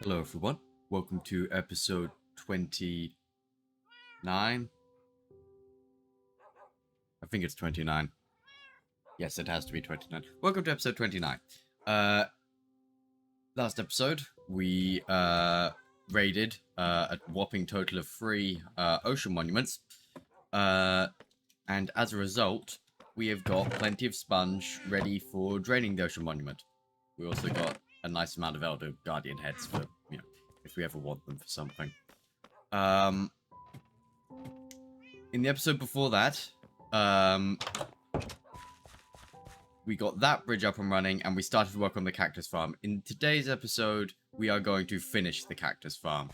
Hello, everyone. Welcome to episode 29. I think it's 29. Yes, it has to be 29. Welcome to episode 29. Last episode, we raided a whopping total of 3 ocean monuments. And as a result, we have got plenty of sponge ready for draining the ocean monument. We also got a nice amount of Elder Guardian heads for, if we ever want them for something. In the episode before that, we got that bridge up and running, and we started to work on the cactus farm. In today's episode, we are going to finish the cactus farm.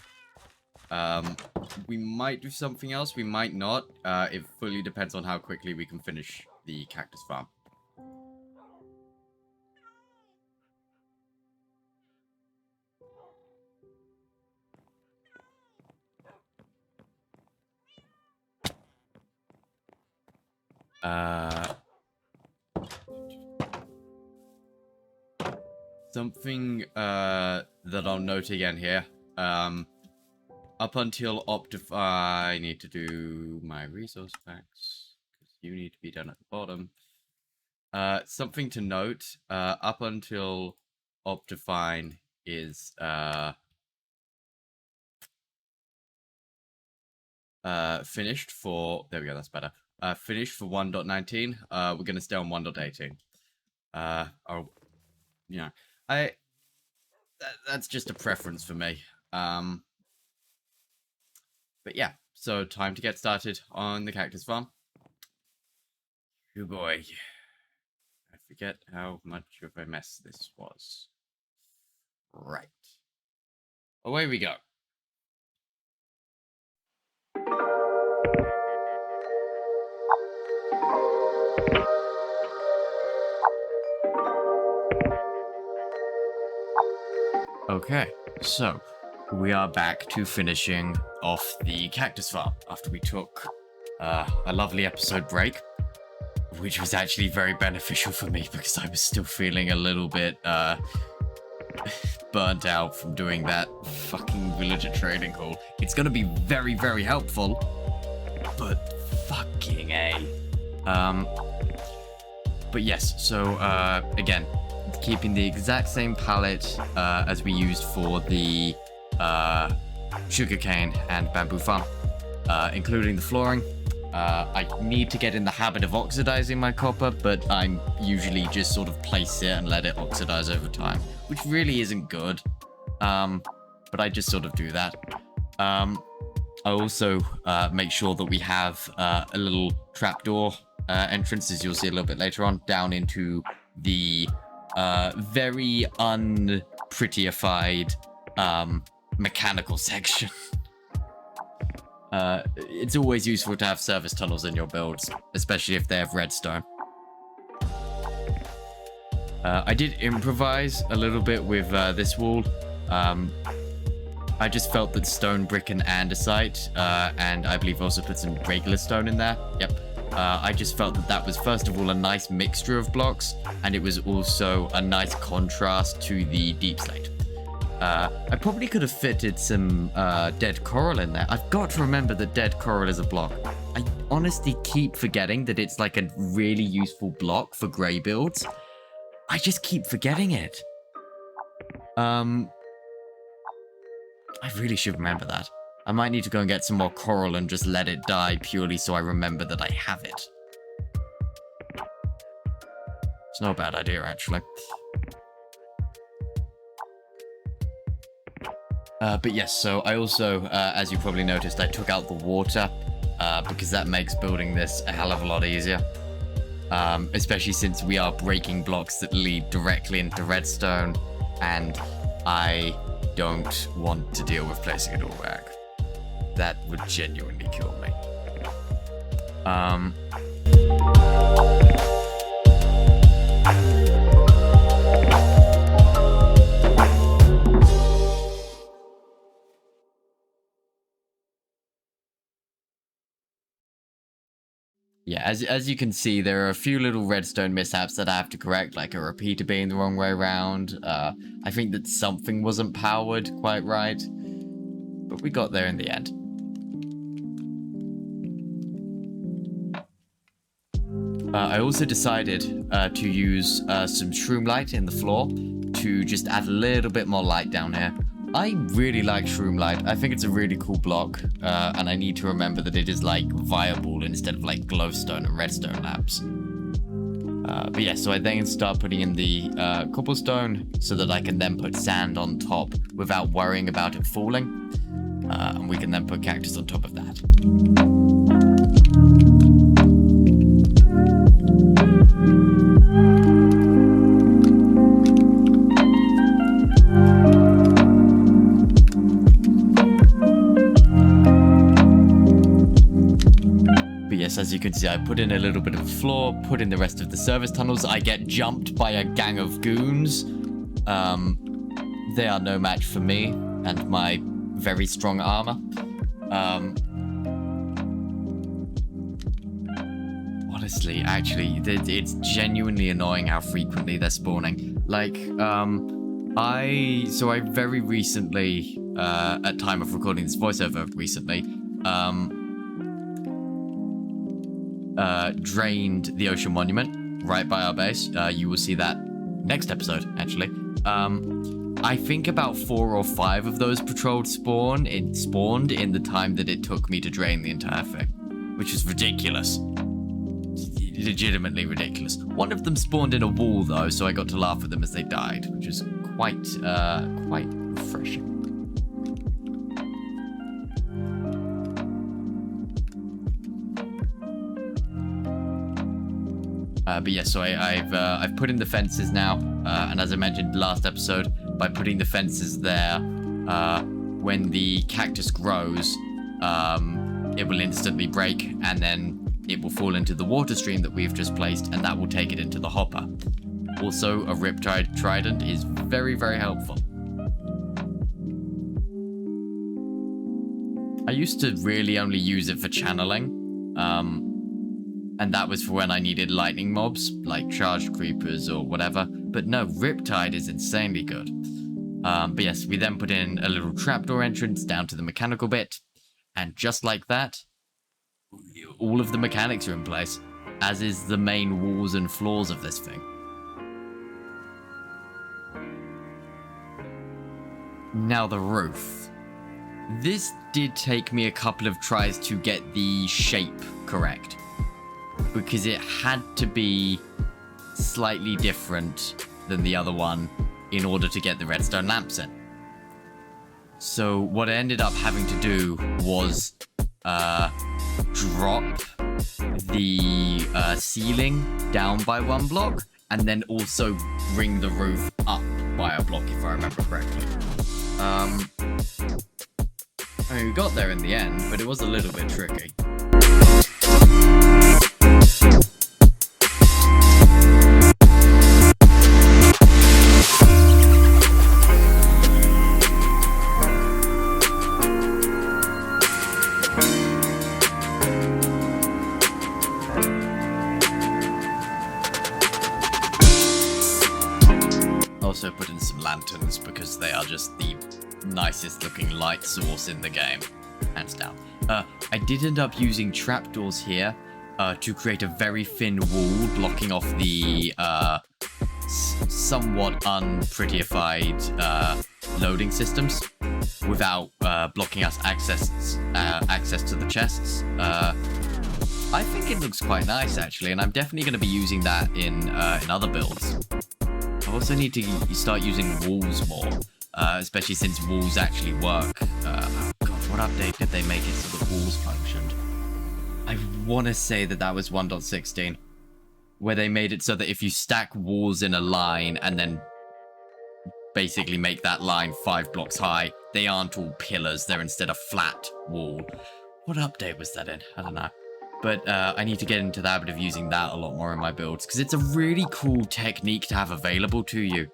We might do something else, we might not. It fully depends on how quickly we can finish the cactus farm. Something that I'll note again here. Up until I need to do my resource packs because you need to be done at the bottom. Something to note. Up until Optifine is finished for. There we go. That's better. Finished for 1.19. We're gonna stay on 1.18. That's just a preference for me. But yeah, so time to get started on the cactus farm. Oh boy. I forget how much of a mess this was. Right. Away we go. Okay, so we are back to finishing off the cactus farm after we took a lovely episode break, which was actually very beneficial for me because I was still feeling a little bit burnt out from doing that fucking villager trading hall. It's gonna be very, very helpful, but fucking A. But yes, so again, keeping the exact same palette as we used for the sugarcane and bamboo farm, including the flooring. I need to get in the habit of oxidizing my copper, but I usually just sort of place it and let it oxidize over time, which really isn't good. But I just sort of do that. I also make sure that we have a little trapdoor entrance, as you'll see a little bit later on, down into the very unprettyified mechanical section. It's always useful to have service tunnels in your builds, especially if they have redstone. I did improvise a little bit with this wall. I just felt that stone, brick, and andesite, and I believe also put some regular stone in there. Yep. I just felt that that was, first of all, a nice mixture of blocks, and it was also a nice contrast to the deep slate. I probably could have fitted some dead coral in there. I've got to remember that dead coral is a block. I honestly keep forgetting that it's like a really useful block for grey builds. I just keep forgetting it. I really should remember that. I might need to go and get some more coral and just let it die purely so I remember that I have it. It's not a bad idea, actually. But yes, so I also, as you probably noticed, I took out the water because that makes building this a hell of a lot easier. Especially since we are breaking blocks that lead directly into redstone, and I don't want to deal with placing it all back. That would genuinely kill me. Yeah, as you can see, there are a few little redstone mishaps that I have to correct, like a repeater being the wrong way around. I think that something wasn't powered quite right, but we got there in the end. I also decided to use some shroom light in the floor to just add a little bit more light down here. I really like shroom light. I think it's a really cool block, and I need to remember that it is like viable instead of like glowstone and redstone lamps. But yeah, so I then start putting in the cobblestone so that I can then put sand on top without worrying about it falling. And we can then put cactus on top of that. As you can see, I put in a little bit of a floor, put in the rest of the service tunnels. I get jumped by a gang of goons. They are no match for me and my very strong armor. Honestly, actually, it's genuinely annoying how frequently they're spawning. Like, I very recently, at time of recording this voiceover recently, drained the ocean monument right by our base. You will see that next episode, actually. I think about 4 or 5 of those patrols spawned in the time that it took me to drain the entire thing, which is ridiculous. Legitimately ridiculous. One of them spawned in a wall though, so I got to laugh at them as they died, which is quite refreshing. But yeah, so I've put in the fences now, and as I mentioned last episode, by putting the fences there, when the cactus grows, it will instantly break, and then it will fall into the water stream that we've just placed, and that will take it into the hopper. Also, a Riptide Trident is very, very helpful. I used to really only use it for channeling, and that was for when I needed lightning mobs, like charged creepers or whatever. But no, Riptide is insanely good. But yes, we then put in a little trapdoor entrance down to the mechanical bit, and just like that, all of the mechanics are in place, as is the main walls and floors of this thing. Now the roof. This did take me a couple of tries to get the shape correct, because it had to be slightly different than the other one in order to get the redstone lamps in. So what I ended up having to do was drop the ceiling down by 1 block, and then also bring the roof up by a block, if I remember correctly. I mean, we got there in the end, but it was a little bit tricky. Also put in some lanterns because they are just the nicest looking light source in the game, hands down. I did end up using trapdoors here to create a very thin wall blocking off the somewhat unprettified loading systems without blocking us access to the chests. I think it looks quite nice actually, and I'm definitely going to be using that in other builds. I also need to start using walls more, especially since walls actually work. Oh god, what update did they make it so the walls functioned? I want to say that was 1.16, where they made it so that if you stack walls in a line and then basically make that line 5 blocks high, they aren't all pillars, they're instead a flat wall. What update was that in? I don't know. But I need to get into the habit of using that a lot more in my builds, because it's a really cool technique to have available to you.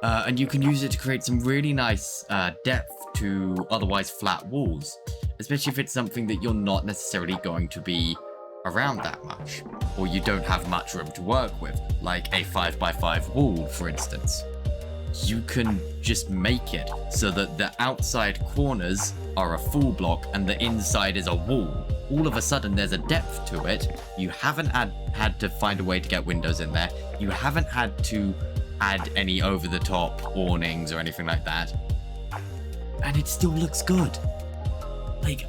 And you can use it to create some really nice depth to otherwise flat walls, especially if it's something that you're not necessarily going to be around that much, or you don't have much room to work with, like a 5x5 wall, for instance. You can just make it so that the outside corners are a full block and the inside is a wall. All of a sudden there's a depth to it. You haven't had to find a way to get windows in there. You haven't had to add any over-the-top awnings or anything like that. And it still looks good. Like,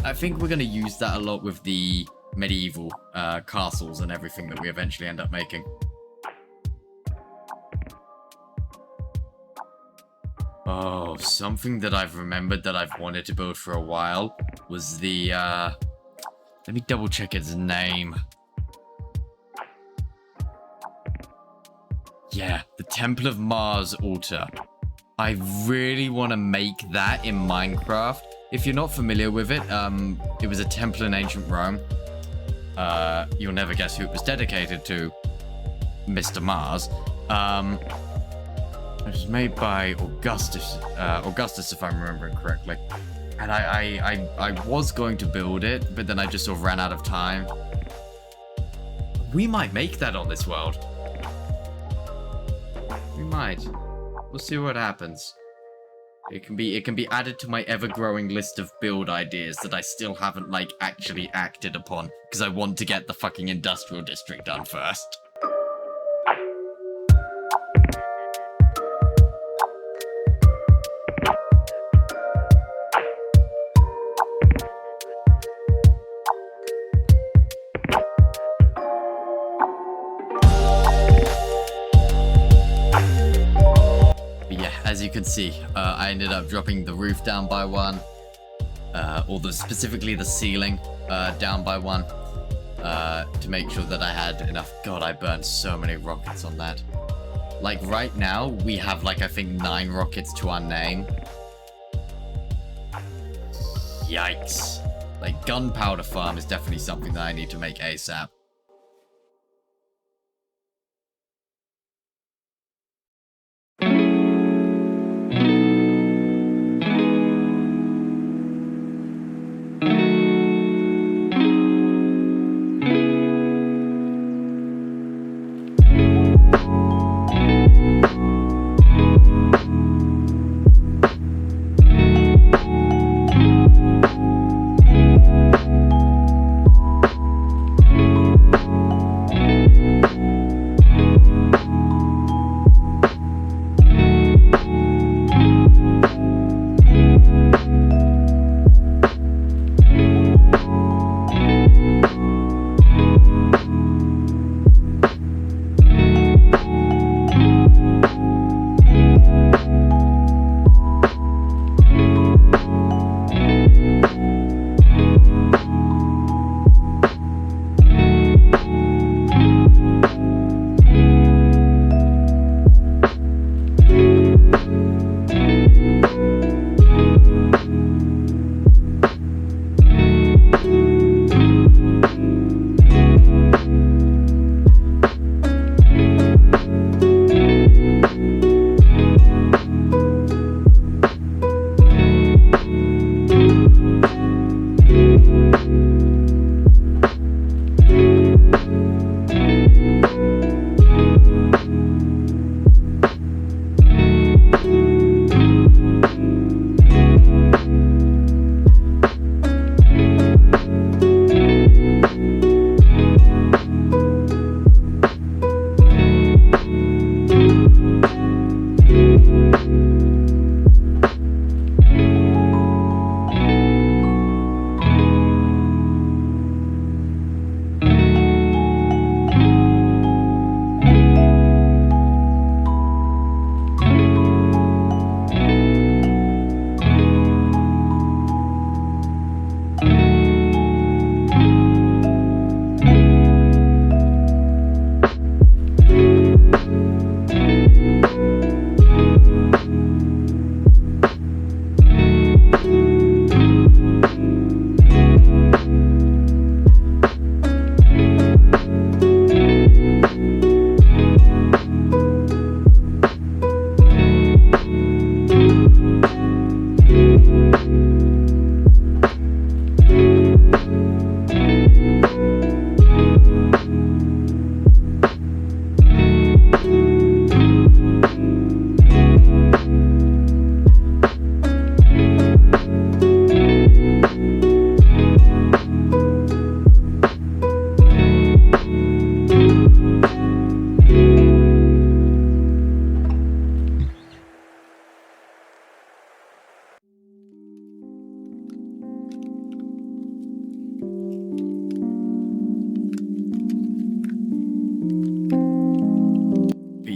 I think we're going to use that a lot with the medieval castles and everything that we eventually end up making. Oh, something that I've remembered that I've wanted to build for a while was the, let me double check its name. Yeah, the Temple of Mars altar. I really want to make that in Minecraft. If you're not familiar with it, it was a temple in ancient Rome. You'll never guess who it was dedicated to. Mr. Mars. It was made by Augustus, if I'm remembering correctly. And I was going to build it, but then I just sort of ran out of time. We might make that on this world. We might. We'll see what happens. It can be added to my ever-growing list of build ideas that I still haven't, like, actually acted upon, because I want to get the fucking industrial district done first. As you can see, I ended up dropping the roof down by one, specifically the ceiling down by one, to make sure that I had enough. God, I burned so many rockets on that. Like right now, we have like I think 9 rockets to our name. Yikes! Like gunpowder farm is definitely something that I need to make ASAP.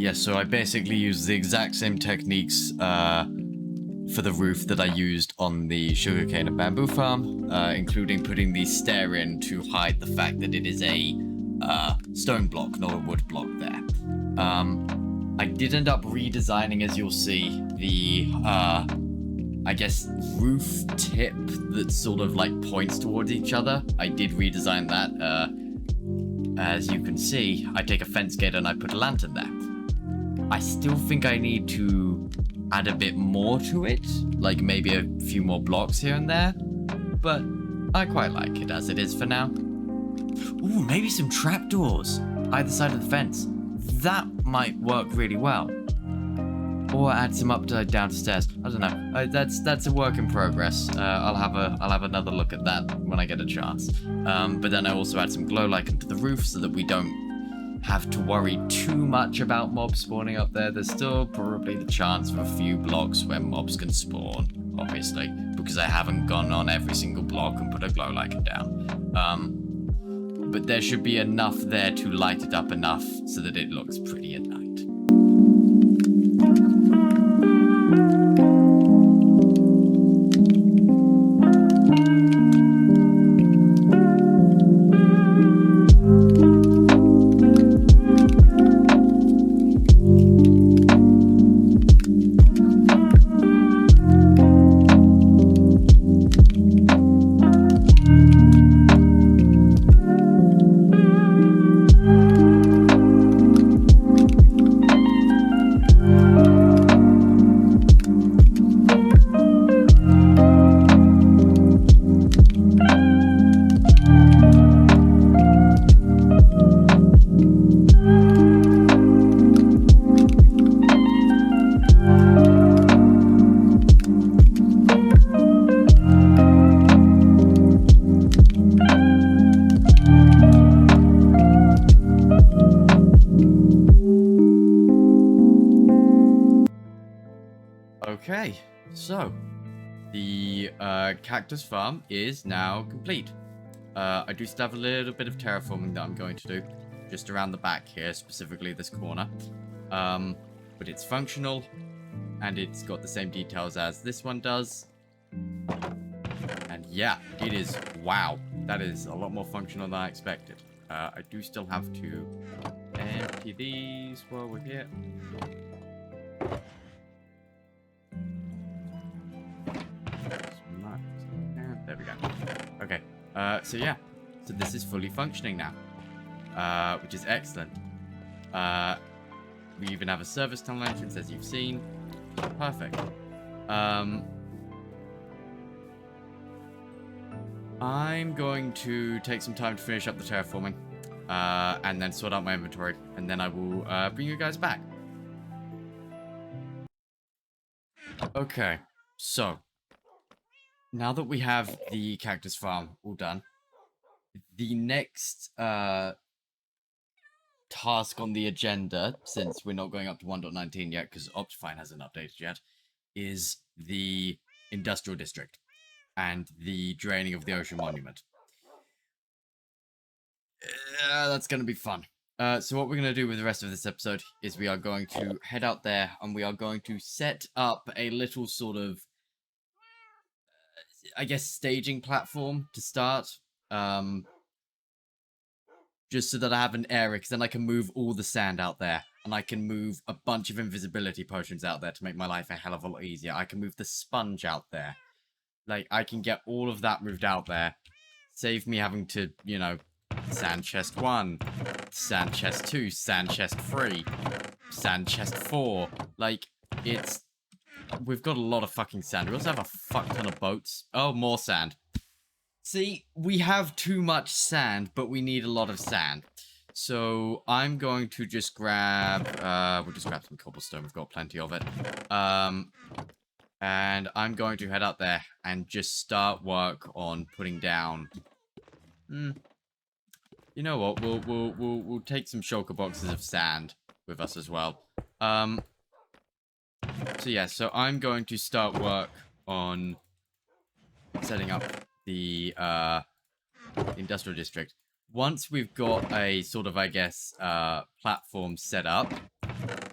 Yes, so I basically used the exact same techniques for the roof that I used on the sugarcane and bamboo farm, including putting the stair in to hide the fact that it is a stone block, not a wood block there. I did end up redesigning, as you'll see, the, I guess, roof tip that sort of like points towards each other. I did redesign that. As you can see, I take a fence gate and I put a lantern there. I still think I need to add a bit more to it, like maybe a few more blocks here and there, but I quite like it as it is for now. Ooh, maybe some trapdoors either side of the fence. That might work really well. Or add some upside down stairs. I don't know. That's a work in progress. I'll have another look at that when I get a chance. But then I also add some glow lichen to the roof so that we don't have to worry too much about mobs spawning up there. There's still probably the chance of a few blocks where mobs can spawn, obviously, because I haven't gone on every single block and put a glow lichen down. But there should be enough there to light it up enough so that it looks pretty at night. Okay, so the cactus farm is now complete. I do still have a little bit of terraforming that I'm going to do, just around the back here, specifically this corner. But it's functional, and it's got the same details as this one does. And yeah, it is, wow, that is a lot more functional than I expected. I do still have to empty these while we're here. There we go. Okay, so yeah, so this is fully functioning now, which is excellent. We even have a service tunnel entrance, as you've seen. Perfect. I'm going to take some time to finish up the terraforming, and then sort out my inventory, and then I will bring you guys back. Okay, so now that we have the cactus farm all done, the next task on the agenda, since we're not going up to 1.19 yet because Optifine hasn't updated yet, is the industrial district and the draining of the ocean monument. That's going to be fun. So what we're going to do with the rest of this episode is we are going to head out there and we are going to set up a little sort of, I guess, staging platform to start. Just so that I have an area, because then I can move all the sand out there. And I can move a bunch of invisibility potions out there to make my life a hell of a lot easier. I can move the sponge out there. Like, I can get all of that moved out there. Save me having to, you know, sand chest 1, sand chest 2, sand chest 3, sand chest 4. Like, it's... We've got a lot of fucking sand. We also have a fuck ton of boats. Oh, more sand. See, we have too much sand, but we need a lot of sand. So I'm going to just grab, we'll just grab some cobblestone. We've got plenty of it. And I'm going to head out there and just start work on putting down. You know what? We'll take some shulker boxes of sand with us as well. So yeah, so I'm going to start work on setting up the industrial district. Once we've got a sort of, I guess, platform set up,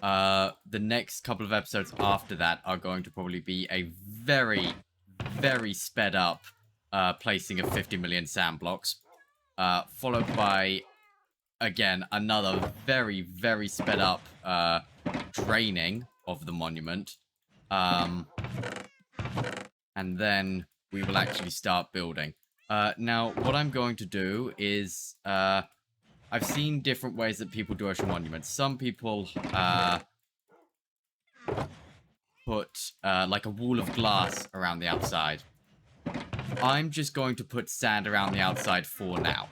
The next couple of episodes after that are going to probably be a very, very sped up placing of 50 million sand blocks, followed by, again, another very, very sped up draining of the monument. And then we will actually start building. Now, what I'm going to do is, I've seen different ways that people do ocean monuments. Some people put like a wall of glass around the outside. I'm just going to put sand around the outside for now.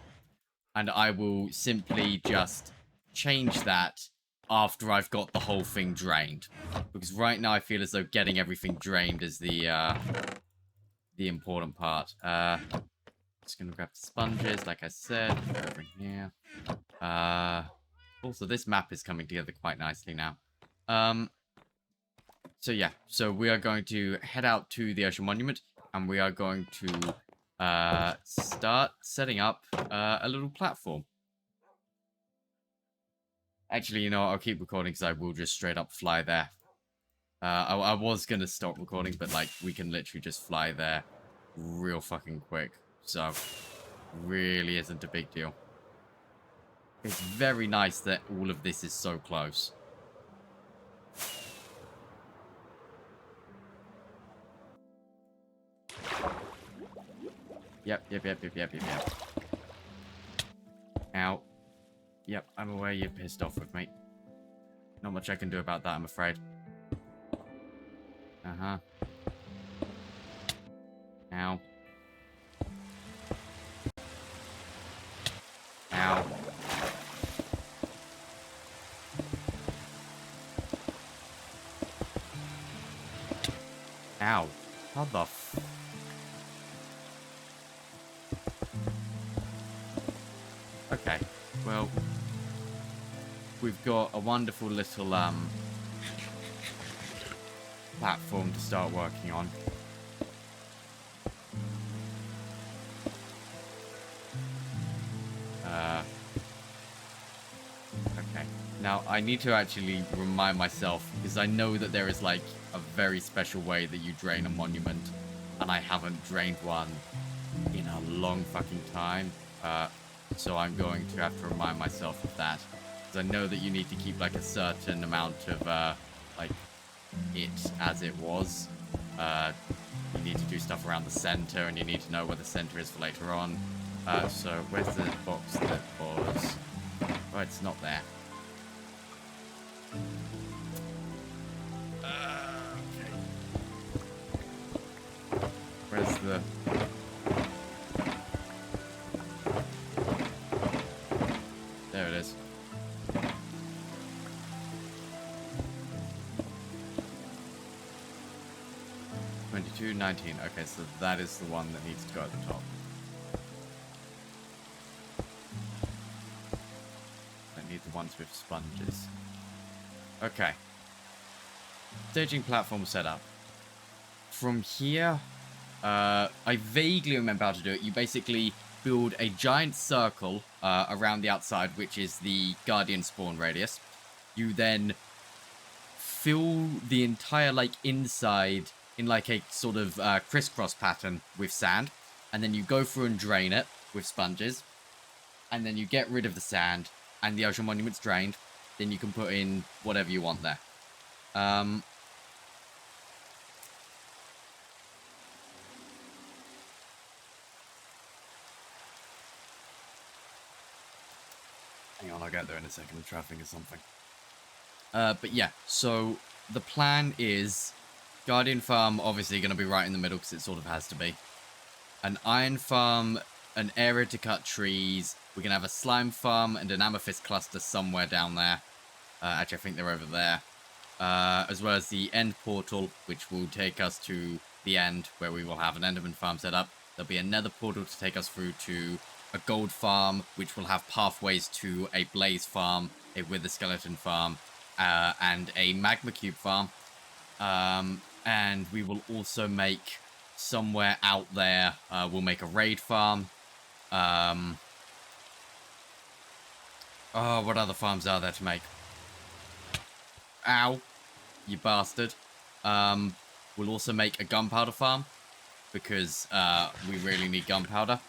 And I will simply just change that after I've got the whole thing drained. Because right now I feel as though getting everything drained is the important part. Just gonna grab the sponges, like I said, over in here. Also, this map is coming together quite nicely now. So yeah, so we are going to head out to the Ocean Monument, and we are going to start setting up a little platform. Actually, you know, I'll keep recording because I will just straight up fly there. I was gonna stop recording, but like we can literally just fly there real fucking quick. So, really isn't a big deal. It's very nice that all of this is so close. Yep. Ow. Yep, I'm aware you're pissed off with me. Not much I can do about that, I'm afraid. Uh-huh. Ow. Ow. Ow. How the f... Okay, well... We've got a wonderful little, platform to start working on. Okay. Now, I need to actually remind myself, because I know that there is, like, a very special way that you drain a monument, and I haven't drained one in a long fucking time. So I'm going to have to remind myself of that. Because I know that you need to keep, like, a certain amount of, like, it as it was. You need to do stuff around the center, and you need to know where the center is for later on. So where's the box that was... Oh, it's not there. Okay. Where's the... There it is. $22, $19. Okay, so that is the one that needs to go at the top. I need the ones with sponges. Okay. Staging platform setup. From here, I vaguely remember how to do it. You basically build a giant circle around the outside, which is the Guardian spawn radius. You then fill the entire, like, inside in, like, a sort of crisscross pattern with sand. And then you go through and drain it with sponges. And then you get rid of the sand, and the ocean monument's drained. Then you can put in whatever you want there. Hang on, I'll get there in a second. I'm trying to think of something. But yeah, so the plan is Guardian Farm obviously going to be right in the middle because it sort of has to be. An iron farm, an area to cut trees. We're going to have a slime farm and an amethyst cluster somewhere down there. Actually, I think they're over there. As well as the end portal, which will take us to the end, where we will have an enderman farm set up. There'll be another portal to take us through to a gold farm, which will have pathways to a blaze farm, a wither skeleton farm, and a magma cube farm. And we will also make somewhere out there, we'll make a raid farm. Oh, what other farms are there to make? Ow, you bastard. We'll also make a gunpowder farm because we really need gunpowder.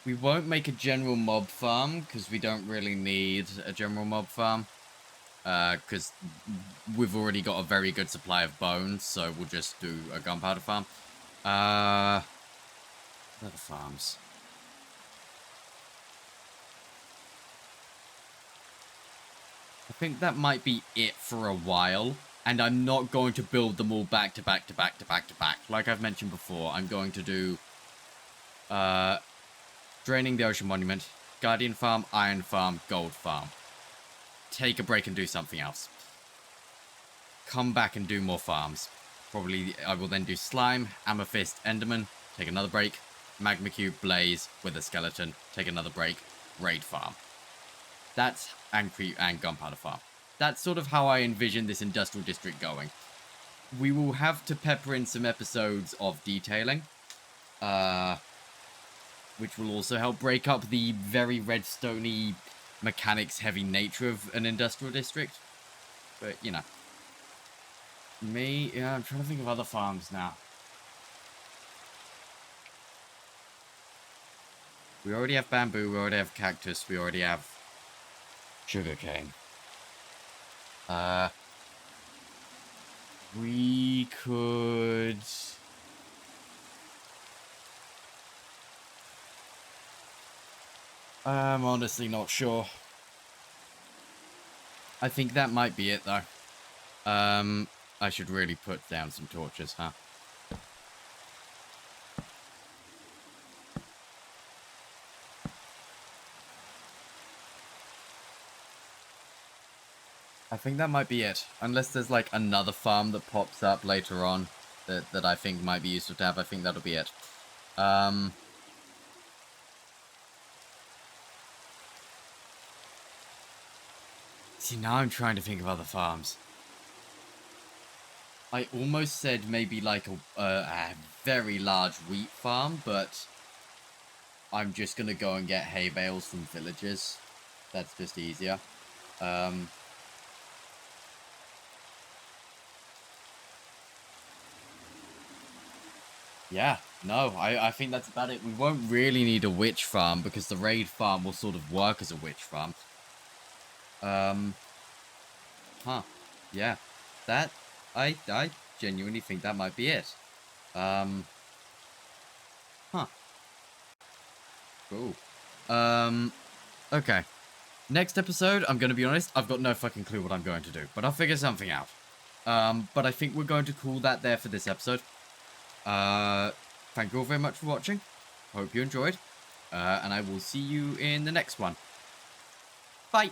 We won't make a general mob farm because we don't really need a general mob farm. Because we've already got a very good supply of bones, so we'll just do a gunpowder farm. What other farms? I think that might be it for a while. And I'm not going to build them all back to back to back to back to back. Like I've mentioned before, I'm going to do Draining the Ocean Monument, Guardian Farm, Iron Farm, Gold Farm. Take a break and do something else. Come back and do more farms. Probably I will then do Slime, Amethyst, Enderman, take another break, Magma Cube, Blaze, with a Skeleton, take another break, Raid Farm. That's and Gunpowder Farm. That's sort of how I envision this industrial district going. We will have to pepper in some episodes of detailing, which will also help break up the very redstone-y, mechanics-heavy nature of an industrial district. But, you know. Yeah, I'm trying to think of other farms now. We already have bamboo, we already have cactus, we already have sugarcane. We could... I'm honestly not sure. I think that might be it, though. I should really put down some torches, huh? I think that might be it. Unless there's, like, another farm that pops up later on that I think might be useful to have. I think that'll be it. See, now I'm trying to think of other farms. I almost said maybe, like, a very large wheat farm, but I'm just gonna go and get hay bales from villagers. That's just easier. Yeah, no, I think that's about it. We won't really need a witch farm because the raid farm will sort of work as a witch farm. Yeah, that, I genuinely think that might be it. Cool. Okay. Next episode, I'm going to be honest, I've got no fucking clue what I'm going to do, but I'll figure something out. But I think we're going to call that there for this episode. Thank you all very much for watching. Hope you enjoyed. And I will see you in the next one. Bye!